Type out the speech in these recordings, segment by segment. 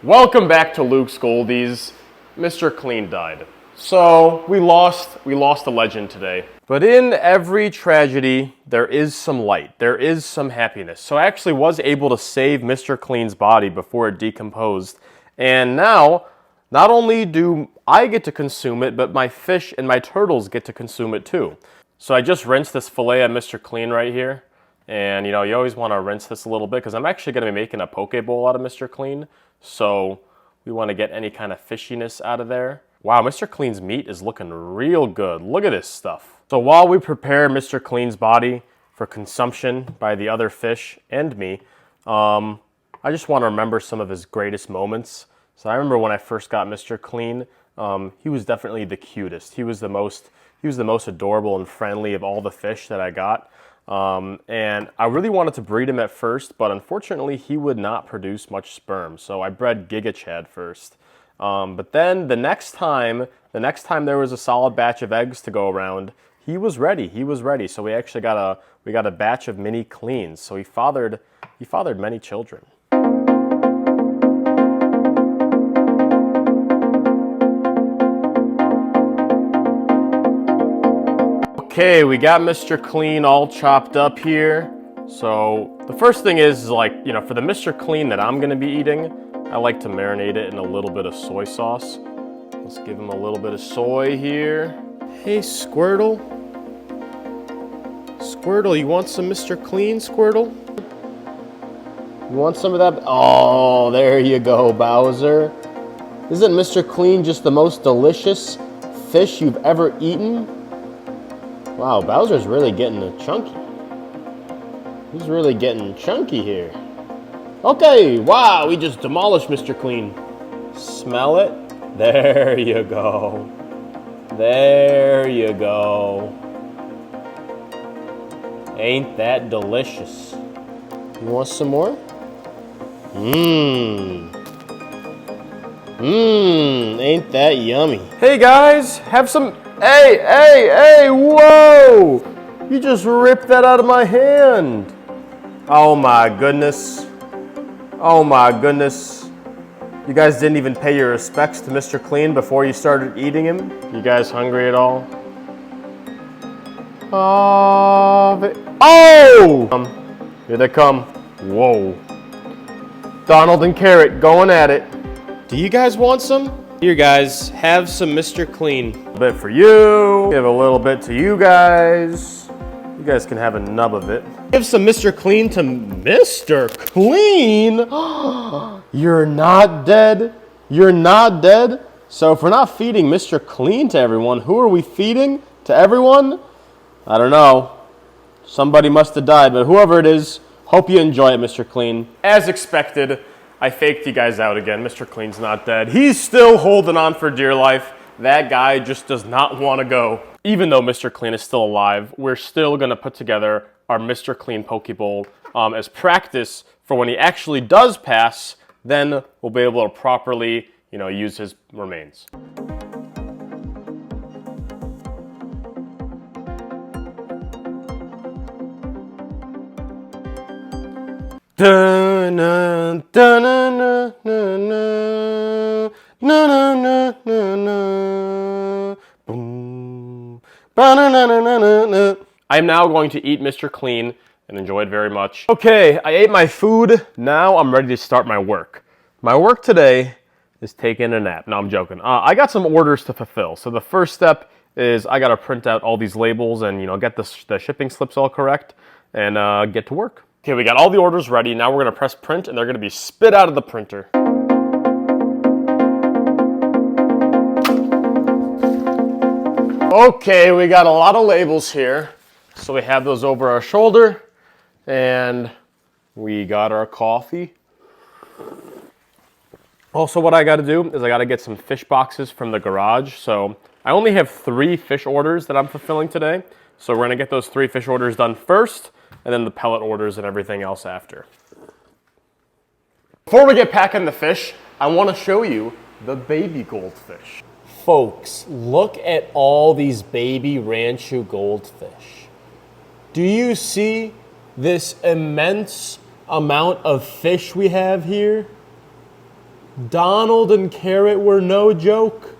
Welcome back to Luke's Goldies. Mr. Clean died. So we lost a legend today. But in every tragedy, there is some light. There is some happiness. So I actually was able to save Mr. Clean's body before it decomposed. And now, not only do I get to consume it, but my fish and my turtles get to consume it too. So I just rinsed this fillet of Mr. Clean right here. And you always want to rinse this a little bit because I'm actually going to be making a poke bowl out of Mr. Clean. So we want to get any kind of fishiness out of there. Wow, Mr. Clean's meat is looking real good. Look at this stuff. So while we prepare Mr. Clean's body for consumption by the other fish and me, I just want to remember some of his greatest moments. So I remember when I first got Mr. Clean, he was definitely the cutest. He was the most adorable and friendly of all the fish that I got. And I really wanted to breed him at first, but unfortunately he would not produce much sperm. So I bred Giga Chad first. But then the next time there was a solid batch of eggs to go around, he was ready. So we actually got a batch of mini Cleans. So he fathered many children. Okay, we got Mr. Clean all chopped up here. So the first thing is for the Mr. Clean that I'm gonna be eating, I like to marinate it in a little bit of soy sauce. Let's give him a little bit of soy here. Hey, Squirtle. Squirtle, you want some Mr. Clean, Squirtle? You want some of that? Oh, there you go, Bowser. Isn't Mr. Clean just the most delicious fish you've ever eaten? Wow, Bowser's really getting chunky. He's really getting chunky here. Okay, wow, we just demolished Mr. Clean. Smell it? There you go. There you go. Ain't that delicious? You want some more? Ain't that yummy? Hey guys, have some... Hey, whoa! You just ripped that out of my hand. Oh my goodness. Oh my goodness. You guys didn't even pay your respects to Mr. Clean before you started eating him? You guys hungry at all? Oh! Here they come. Whoa. Donald and Carrot going at it. Do you guys want some? Here guys, have some Mr. Clean. A little bit for you, give a little bit to you guys. You guys can have a nub of it. Give some Mr. Clean to Mr. Clean? You're not dead? You're not dead? So if we're not feeding Mr. Clean to everyone, who are we feeding to everyone? I don't know. Somebody must have died, but whoever it is, hope you enjoy it, Mr. Clean. As expected, I faked you guys out again. Mr. Clean's not dead. He's still holding on for dear life. That guy just does not want to go. Even though Mr. Clean is still alive, we're still going to put together our Mr. Clean Poke Bowl as practice for when he actually does pass. Then we'll be able to properly, use his remains. I'm now going to eat Mr. Clean and enjoy it very much. Okay, I ate my food. Now I'm ready to start my work. My work today is taking a nap. No, I'm joking. I got some orders to fulfill. So the first step is I got to print out all these labels and get the shipping slips all correct and get to work. Okay, we got all the orders ready. Now we're going to press print and they're going to be spit out of the printer. Okay, we got a lot of labels here. So we have those over our shoulder and we got our coffee. Also, what I got to do is I got to get some fish boxes from the garage. So I only have 3 fish orders that I'm fulfilling today. So we're going to get those 3 fish orders done first, and then the pellet orders and everything else after. Before we get packing the fish, I want to show you the baby goldfish. Folks, look at all these baby Ranchu goldfish. Do you see this immense amount of fish we have here? Donald and Carrot were no joke.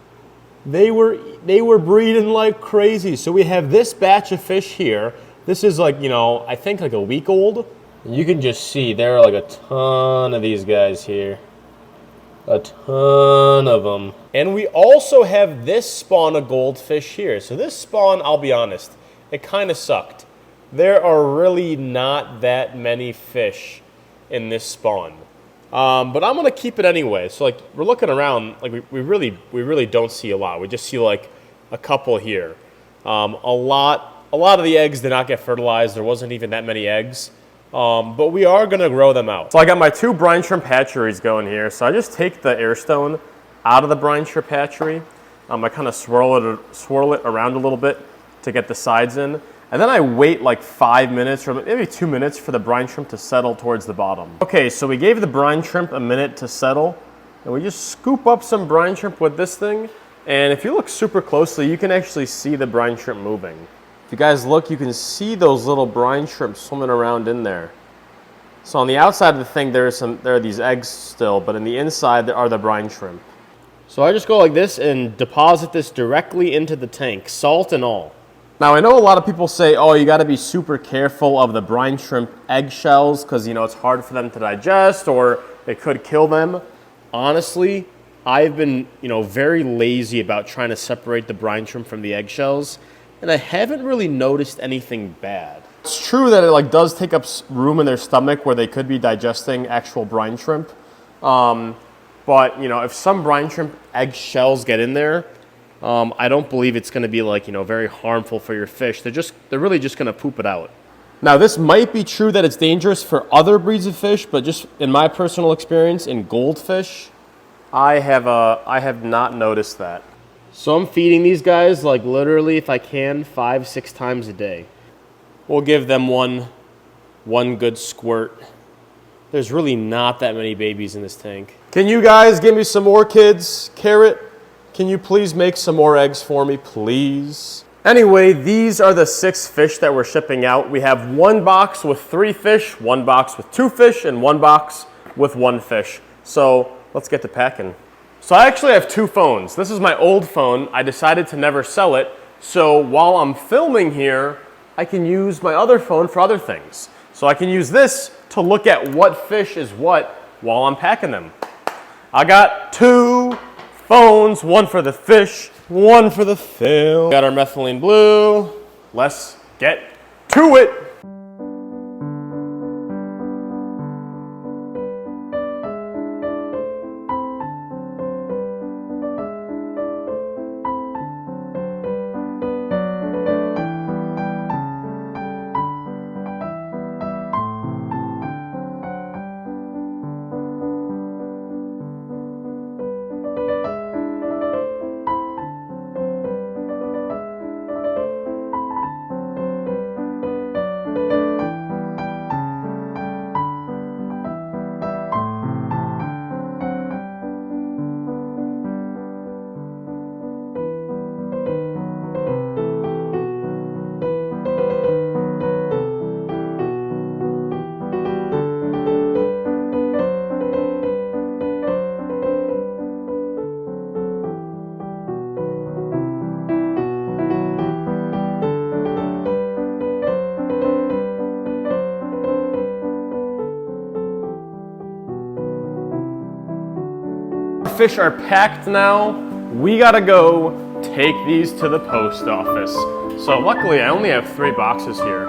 They were breeding like crazy. So we have this batch of fish here. This is like, I think like a week old. You can just see there are like a ton of these guys here. A ton of them. And we also have this spawn of goldfish here. So this spawn, I'll be honest, it kind of sucked. There are really not that many fish in this spawn. But I'm gonna keep it anyway. So like we're looking around, like we really don't see a lot. We just see like a couple here. A lot of the eggs did not get fertilized. There wasn't even that many eggs. But we are gonna grow them out. So I got my 2 brine shrimp hatcheries going here. So I just take the air stone out of the brine shrimp hatchery. I kind of swirl it around a little bit to get the sides in. And then I wait like 5 minutes or maybe 2 minutes for the brine shrimp to settle towards the bottom. Okay, so we gave the brine shrimp a minute to settle. And we just scoop up some brine shrimp with this thing. And if you look super closely, you can actually see the brine shrimp moving. If you guys look, you can see those little brine shrimp swimming around in there. So on the outside of the thing, there are these eggs still, but in the inside, there are the brine shrimp. So I just go like this and deposit this directly into the tank, salt and all. Now, I know a lot of people say, oh, you got to be super careful of the brine shrimp eggshells because, it's hard for them to digest or it could kill them. Honestly, I've been, very lazy about trying to separate the brine shrimp from the eggshells, and I haven't really noticed anything bad. It's true that it does take up room in their stomach where they could be digesting actual brine shrimp. But, if some brine shrimp eggshells get in there, I don't believe it's going to be very harmful for your fish. They're really just going to poop it out. Now, this might be true that it's dangerous for other breeds of fish, but just in my personal experience in goldfish, I have not noticed that. So I'm feeding these guys literally, if I can, 5-6 times a day. We'll give them one good squirt. There's really not that many babies in this tank. Can you guys give me some more kids? Carrot, can you please make some more eggs for me, please? Anyway, these are the 6 fish that we're shipping out. We have 1 box with 3 fish, 1 box with 2 fish, and 1 box with 1 fish. So let's get to packing. So I actually have 2 phones. This is my old phone. I decided to never sell it. So while I'm filming here, I can use my other phone for other things. So I can use this to look at what fish is what while I'm packing them. I got 2 phones, 1 for the fish, 1 for the film. Got our methylene blue. Let's get to it. Fish are packed now. We gotta go take these to the post office. So luckily I only have 3 boxes here.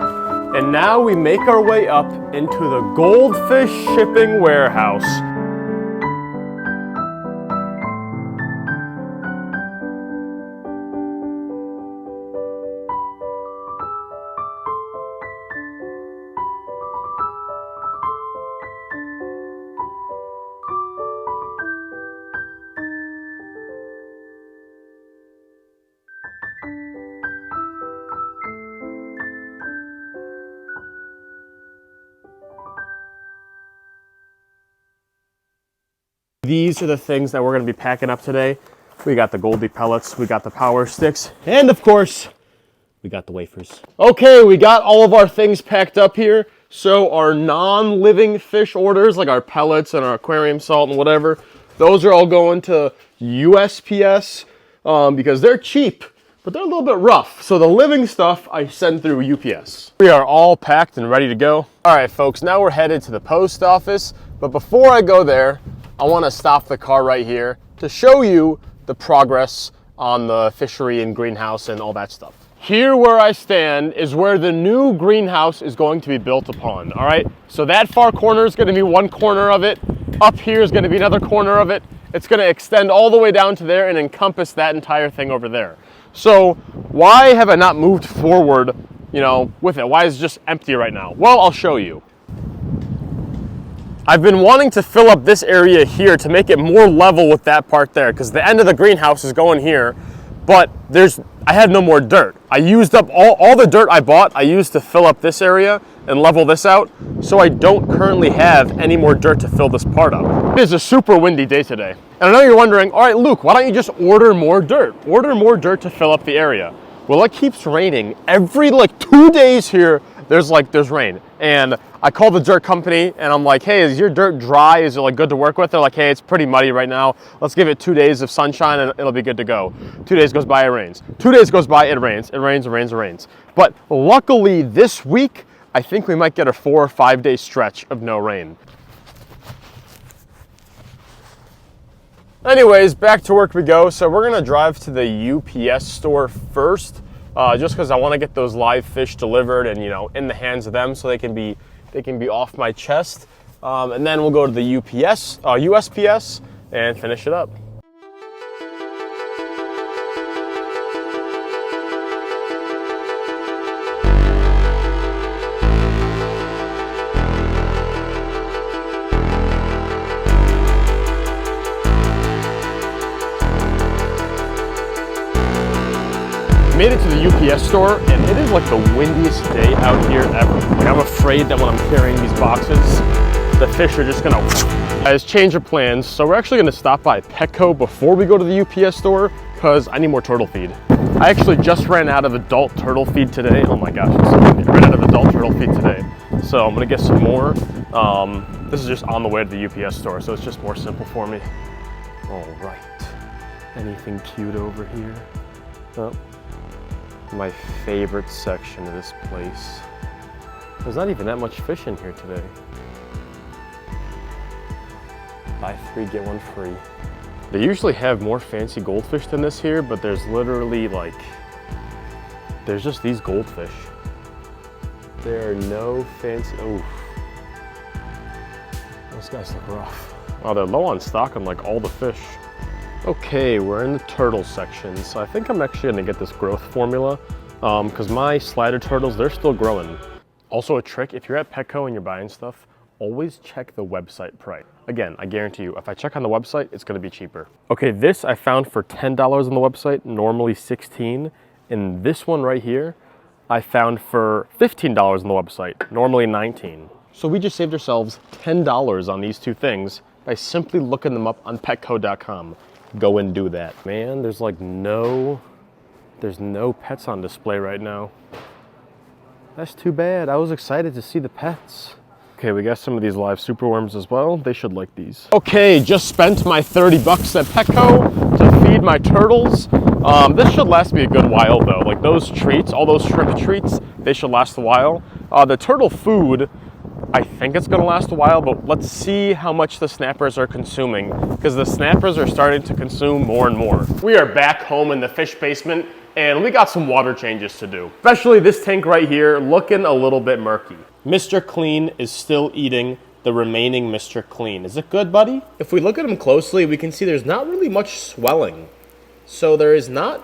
And now we make our way up into the Goldfish shipping warehouse. These are the things that we're going to be packing up today. We got the Goldie pellets, we got the power sticks, and of course, we got the wafers. Okay, we got all of our things packed up here. So our non-living fish orders, like our pellets and our aquarium salt and whatever, Those are all going to USPS because they're cheap, but they're a little bit rough. So the living stuff I send through UPS. We are all packed and ready to go. All right, folks, now we're headed to the post office. But before I go there, I want to stop the car right here to show you the progress on the fishery and greenhouse and all that stuff. Here where I stand is where the new greenhouse is going to be built upon, all right? So that far corner is gonna be one corner of it. Up here is gonna be another corner of it. It's gonna extend all the way down to there and encompass that entire thing over there. So why have I not moved forward, with it? Why is it just empty right now? Well, I'll show you. I've been wanting to fill up this area here to make it more level with that part there, because the end of the greenhouse is going here, but I had no more dirt. I used up all the dirt I bought, I used to fill up this area and level this out, so I don't currently have any more dirt to fill this part up. It is a super windy day today. And I know you're wondering, all right, Luke, why don't you just order more dirt? Order more dirt to fill up the area. Well, it keeps raining. Every 2 days here, there's rain. And I called the dirt company and I'm like, hey, is your dirt dry? Is it good to work with? They're like, hey, it's pretty muddy right now. Let's give it 2 days of sunshine and it'll be good to go. 2 days goes by, it rains. 2 days goes by, it rains. It rains, it rains, it rains. But luckily this week, I think we might get a 4 or 5 day stretch of no rain. Anyways, back to work we go. So we're gonna drive to the UPS store first, just because I want to get those live fish delivered and in the hands of them so they can be off my chest. And then we'll go to the USPS and finish it up. Made it to the UPS store and it is the windiest day out here ever. I'm afraid that when I'm carrying these boxes, the fish are just gonna change of plans. So we're actually gonna stop by Petco before we go to the UPS store because I need more turtle feed. I actually just ran out of adult turtle feed today. Oh my gosh, it's so windy. I ran out of adult turtle feed today. So I'm gonna get some more. This is just on the way to the UPS store, so it's just more simple for me. All right, anything cute over here? Oh. My favorite section of this place. There's not even that much fish in here today. Buy 3, get 1 free. They usually have more fancy goldfish than this here, but there's literally there's just these goldfish. There are no fancy, oh. Those guys look rough. Wow, they're low on stock on all the fish. Okay, we're in the turtle section, so I think I'm actually gonna get this growth formula because my slider turtles, they're still growing. Also a trick, if you're at Petco and you're buying stuff, always check the website price. Again, I guarantee you, if I check on the website, it's gonna be cheaper. Okay, this I found for $10 on the website, normally $16, and this one right here, I found for $15 on the website, normally $19. So we just saved ourselves $10 on these two things by simply looking them up on petco.com. Go and do that. Man, there's no pets on display right now. That's too bad. I was excited to see the pets. Okay, we got some of these live superworms as well. They should like these. Okay, just spent my 30 bucks at Petco to feed my turtles. This should last me a good while though. Those treats, all those shrimp treats, they should last a while. The turtle food, I think it's gonna last a while, but let's see how much the snappers are consuming, because the snappers are starting to consume more and more. We are back home in the fish basement, and we got some water changes to do. Especially this tank right here, looking a little bit murky. Mr. Clean is still eating the remaining Mr. Clean. Is it good, buddy? If we look at him closely, we can see there's not really much swelling. So there is not,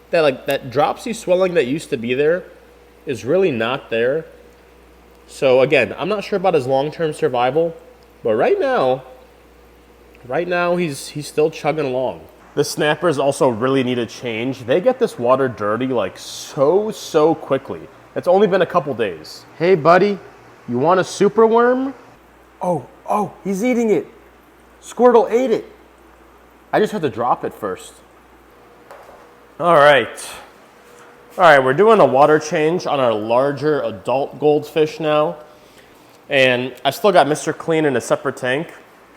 that dropsy swelling that used to be there is really not there. So again, I'm not sure about his long-term survival, but right now he's still chugging along. The snappers also really need a change. They get this water dirty so quickly. It's only been a couple days. Hey buddy, you want a super worm? Oh, he's eating it. Squirtle ate it. I just had to drop it first. All right, we're doing a water change on our larger adult goldfish now. And I still got Mr. Clean in a separate tank.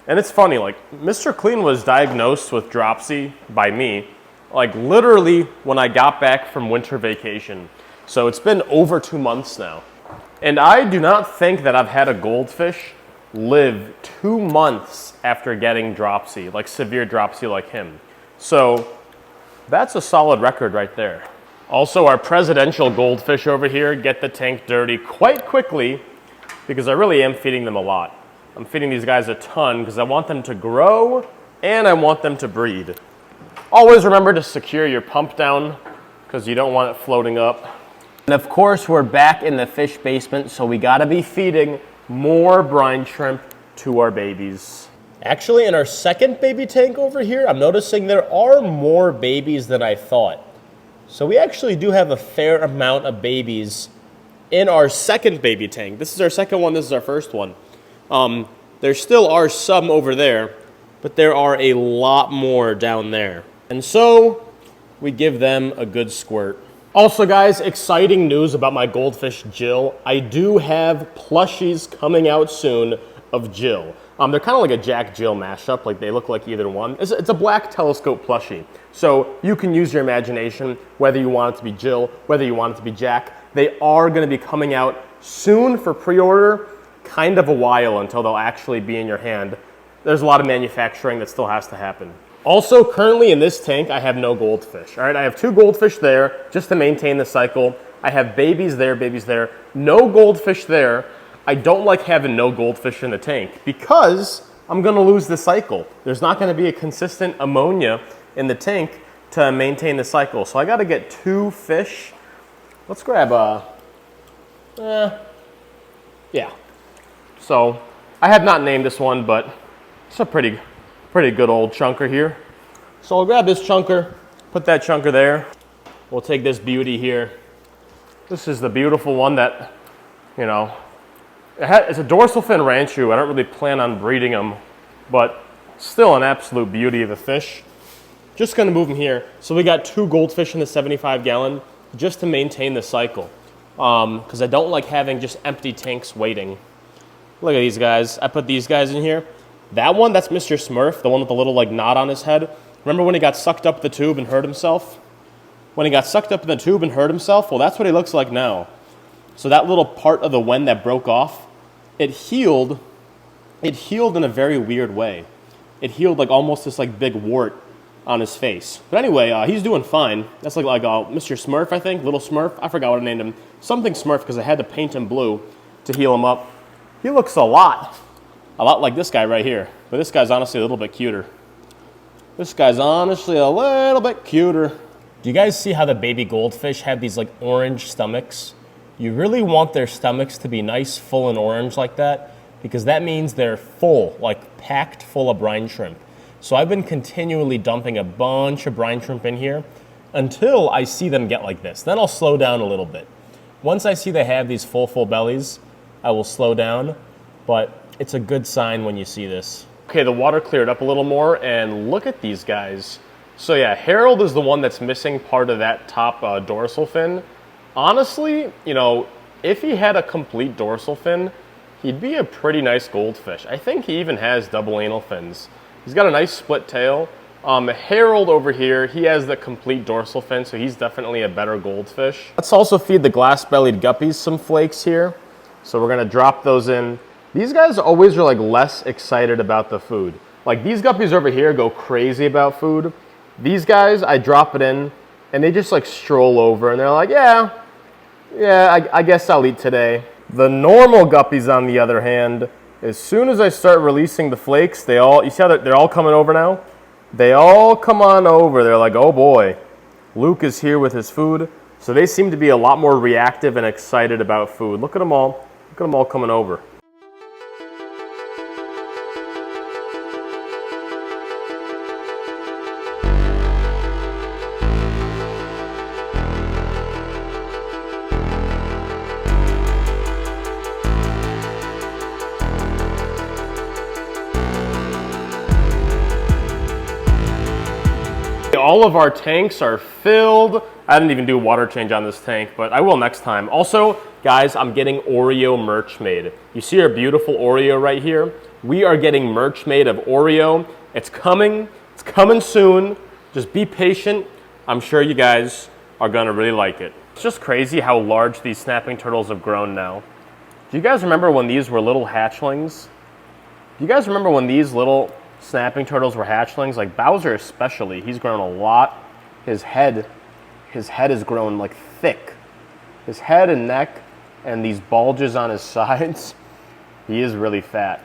And it's funny, like, Mr. Clean was diagnosed with dropsy by me, like, literally when I got back from winter vacation. So it's been over 2 months now. And I do not think that I've had a goldfish live 2 months after getting dropsy, like severe dropsy like him. So that's a solid record right there. Also, our presidential goldfish over here get the tank dirty quite quickly because I really am feeding them a lot. I'm feeding these guys a ton because I want them to grow and I want them to breed. Always remember to secure your pump down because you don't want it floating up. And of course, we're back in the fish basement, so we gotta be feeding more brine shrimp to our babies. Actually, in our second baby tank over here, I'm noticing there are more babies than I thought. So we actually do have a fair amount of babies in our second baby tank. This is our second one, this is our first one. There still are some over there, but there are a lot more down there. And so we give them a good squirt. Also guys, exciting news about my goldfish Jill. I do have plushies coming out soon of Jill. They're kind of like a Jack Jill mashup, like they look like either one. It's a black telescope plushie. So you can use your imagination, whether you want it to be Jill, whether you want it to be Jack. They are gonna be coming out soon for pre-order, kind of a while until they'll actually be in your hand. There's a lot of manufacturing that still has to happen. Also, currently in this tank, I have no goldfish. All right, I have 2 goldfish there just to maintain the cycle. I have babies there, no goldfish there. I don't like having no goldfish in the tank because I'm gonna lose the cycle. There's not gonna be a consistent ammonia in the tank to maintain the cycle. So I gotta get 2 fish. Let's grab yeah. So I have not named this one, but it's a pretty good old chunker here. So I'll grab this chunker, put that chunker there. We'll take this beauty here. This is the beautiful one that, you know, it's a dorsal fin ranchu. I don't really plan on breeding them, but still an absolute beauty of a fish. Just gonna move them here. So we got 2 goldfish in the 75-gallon just to maintain the cycle. Because I don't like having just empty tanks waiting. Look at these guys. I put these guys in here. That one, that's Mr. Smurf, the one with the little like knot on his head. Remember when he got sucked up the tube and hurt himself? When he got sucked up in the tube and hurt himself, well, that's what he looks like now. So that little part of the wen that broke off, it healed in a very weird way. It healed like almost this like big wart on his face. But anyway, he's doing fine. That's like Mr. Smurf, I think, Little Smurf. I forgot what I named him. Something Smurf because I had to paint him blue to heal him up. He looks a lot like this guy right here. But this guy's honestly a little bit cuter. This guy's honestly a little bit cuter. Do you guys see how the baby goldfish have these like orange stomachs? You really want their stomachs to be nice, full, and orange like that because that means they're full, like packed full of brine shrimp. So I've been continually dumping a bunch of brine shrimp in here until I see them get like this. Then I'll slow down a little bit. Once I see they have these full bellies, I will slow down, but it's a good sign when you see this. Okay, the water cleared up a little more, and look at these guys. So yeah, Harold is the one that's missing part of that top dorsal fin. Honestly, you know, if he had a complete dorsal fin, he'd be a pretty nice goldfish. I think he even has double anal fins. He's got a nice split tail. Harold over here, he has the complete dorsal fin, so he's definitely a better goldfish. Let's also feed the glass-bellied guppies some flakes here. So we're gonna drop those in. These guys always are like less excited about the food. Like these guppies over here go crazy about food. These guys, I drop it in and they just like stroll over and they're like, yeah, I guess I'll eat today. The normal guppies on the other hand, as soon as I start releasing the flakes, you see how they're all coming over now? They all come on over. They're like, oh boy, Luke is here with his food. So they seem to be a lot more reactive and excited about food. Look at them all. Look at them all coming over. All of our tanks are filled. I didn't even do a water change on this tank, but I will next time. Also, guys, I'm getting Oreo merch made. You see our beautiful Oreo right here? We are getting merch made of Oreo. It's coming soon. Just be patient. I'm sure you guys are gonna really like it. It's just crazy how large these snapping turtles have grown now. Do you guys remember when these were little hatchlings? Do you guys remember when these little snapping turtles were hatchlings? Like Bowser especially, he's grown a lot. His head has grown like thick. His head and neck and these bulges on his sides. He is really fat.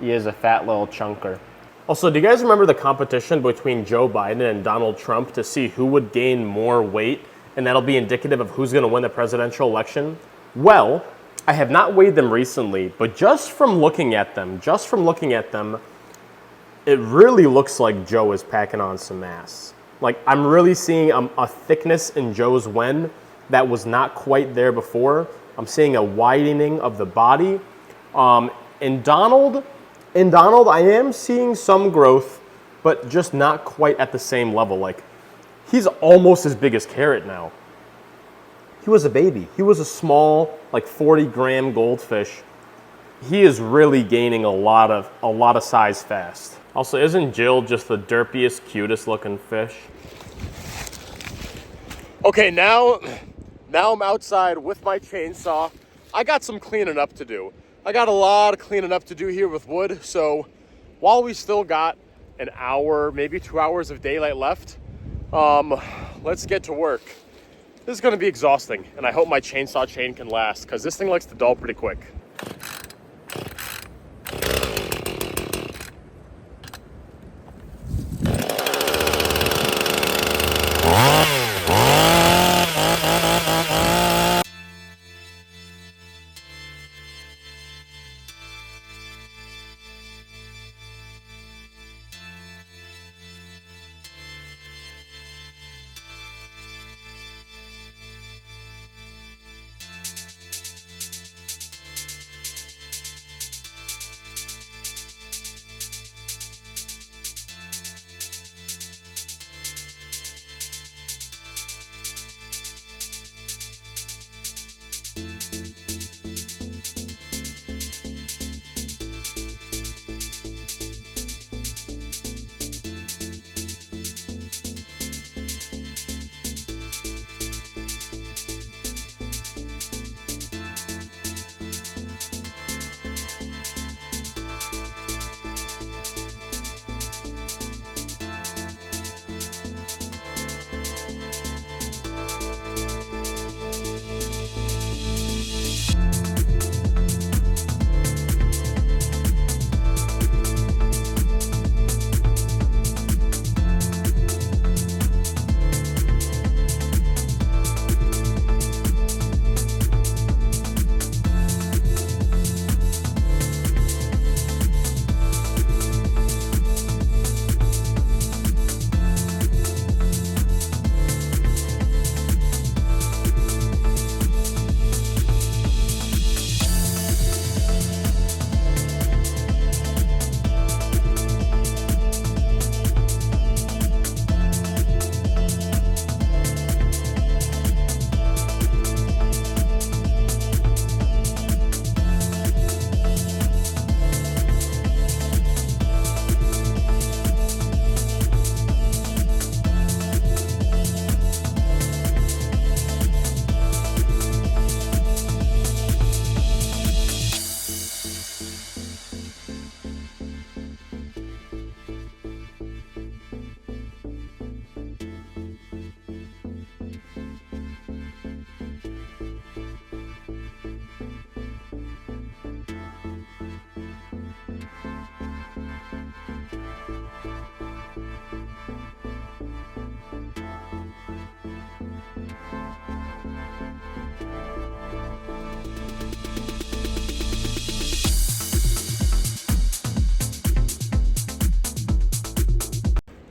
He is a fat little chunker. Also, do you guys remember the competition between Joe Biden and Donald Trump to see who would gain more weight, and that'll be indicative of who's gonna win the presidential election? Well, I have not weighed them recently, but just from looking at them, it really looks like Joe is packing on some mass. Like, I'm really seeing a thickness in Joe's wen that was not quite there before. I'm seeing a widening of the body. In Donald, I am seeing some growth, but just not quite at the same level. Like, he's almost as big as Carrot now. He was a baby. He was a small, like 40-gram goldfish. He is really gaining a lot of size fast. Also, isn't Jill just the derpiest, cutest looking fish? Okay, now I'm outside with my chainsaw. I got some cleaning up to do. I got a lot of cleaning up to do here with wood, so while we still got an hour, maybe 2 hours of daylight left, let's get to work. This is gonna be exhausting, and I hope my chainsaw chain can last, because this thing likes to dull pretty quick.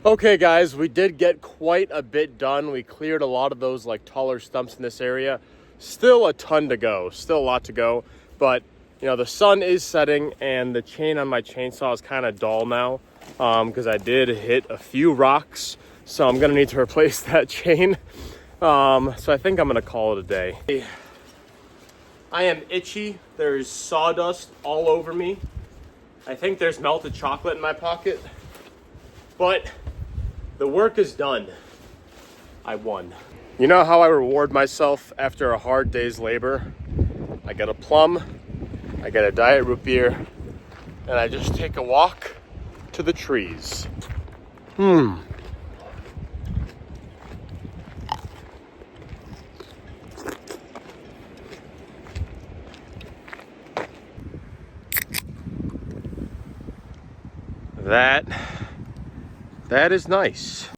Okay guys, we did get quite a bit done. We cleared a lot of those like taller stumps in this area. Still a ton to go, still a lot to go, but you know, the sun is setting and the chain on my chainsaw is kind of dull now because I did hit a few rocks, so I'm gonna need to replace that chain. So I think I'm gonna call it a day. I am itchy. There's sawdust all over me. I think there's melted chocolate in my pocket, but the work is done. I won. You know how I reward myself after a hard day's labor? I get a plum, I get a diet root beer, and I just take a walk to the trees. That is nice.